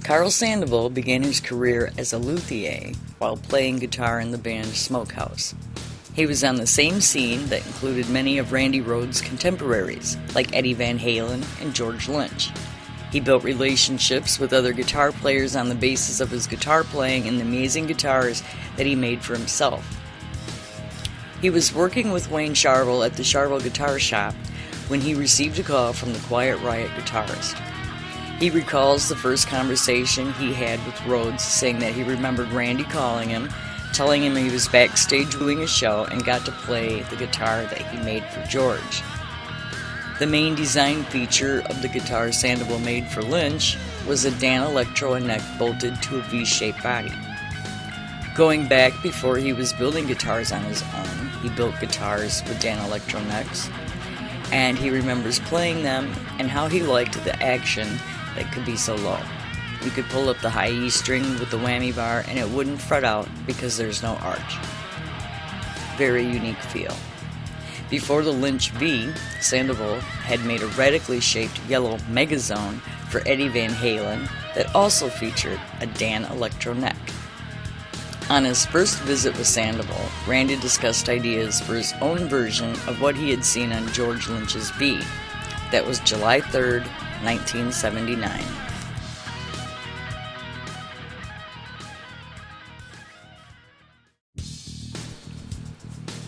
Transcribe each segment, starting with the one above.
Karl Sandoval began his career as a luthier while playing guitar in the band Smokehouse. He was on the same scene that included many of Randy Rhoads' contemporaries, like Eddie Van Halen and George Lynch. He built relationships with other guitar players on the basis of his guitar playing and the amazing guitars that he made for himself. He was working with Wayne Charvel at the Charvel Guitar Shop when he received a call from the Quiet Riot guitarist. He recalls the first conversation he had with Rhoads, saying that he remembered Randy calling him, telling him he was backstage doing a show and got to play the guitar that he made for George. The main design feature of the guitar Sandoval made for Lynch was a Danelectro neck bolted to a V-shaped body. Going back before he was building guitars on his own, he built guitars with Danelectro necks, and he remembers playing them and how he liked the action that could be so low. You could pull up the high E string with the whammy bar and it wouldn't fret out because there's no arch. Very unique feel. Before the Lynch V, Sandoval had made a radically shaped yellow Megazone for Eddie Van Halen that also featured a Danelectro neck. On his first visit with Sandoval, Randy discussed ideas for his own version of what he had seen on George Lynch's V. That was July 3rd, 1979.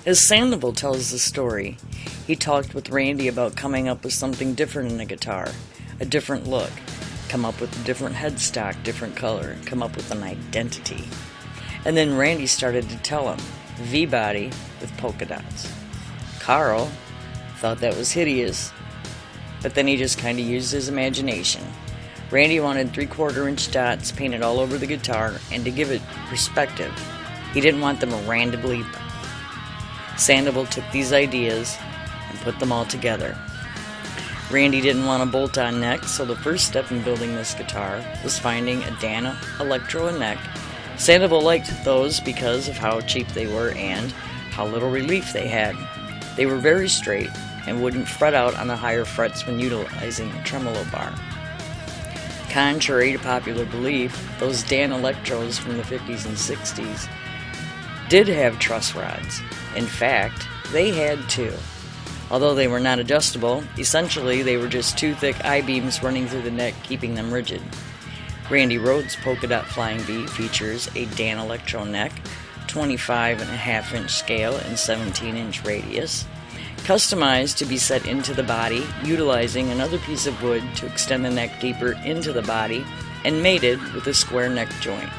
As Sandoval tells the story, he talked with Randy about coming up with something different in a guitar, a different look, come up with a different headstock, different color, come up with an identity. And then Randy started to tell him, V-body with polka dots. Karl thought that was hideous, but then he just kind of used his imagination. Randy wanted 3/4-inch dots painted all over the guitar, and to give it perspective, he didn't want them randomly. Sandoval took these ideas and put them all together. Randy didn't want a bolt-on neck, so the first step in building this guitar was finding a Danelectro neck. Sandoval liked those because of how cheap they were and how little relief they had. They were very straight and wouldn't fret out on the higher frets when utilizing a tremolo bar. Contrary to popular belief, those Danelectros from the 50s and 60s did have truss rods. In fact, they had two. Although they were not adjustable, essentially they were just two thick I-beams running through the neck, keeping them rigid. Randy Rhoads' Polka Dot Flying V features a Danelectro neck, 25.5-inch scale and 17-inch radius, customized to be set into the body, utilizing another piece of wood to extend the neck deeper into the body, and mated with a square neck joint.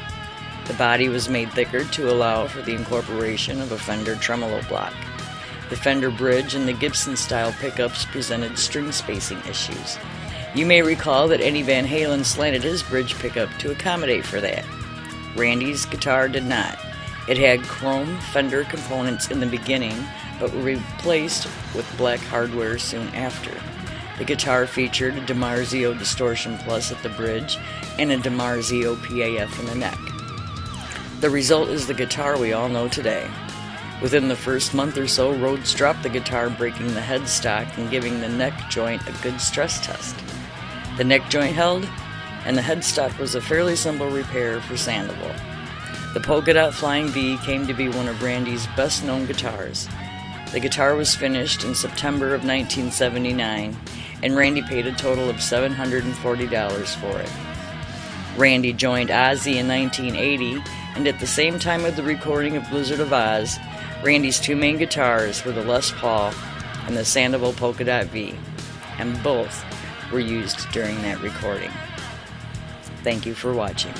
The body was made thicker to allow for the incorporation of a Fender tremolo block. The Fender bridge and the Gibson-style pickups presented string spacing issues. You may recall that Eddie Van Halen slanted his bridge pickup to accommodate for that. Randy's guitar did not. It had chrome Fender components in the beginning, but were replaced with black hardware soon after. The guitar featured a DiMarzio Distortion Plus at the bridge and a DiMarzio PAF in the neck. The result is the guitar we all know today. Within the first month or so, Rhoads dropped the guitar, breaking the headstock and giving the neck joint a good stress test. The neck joint held, and the headstock was a fairly simple repair for Sandoval. The Polka Dot Flying V came to be one of Randy's best-known guitars. The guitar was finished in September of 1979, and Randy paid a total of $740 for it. Randy joined Ozzy in 1980, and at the same time of the recording of Blizzard of Oz, Randy's two main guitars were the Les Paul and the Sandoval Polka Dot V, and both were used during that recording. Thank you for watching.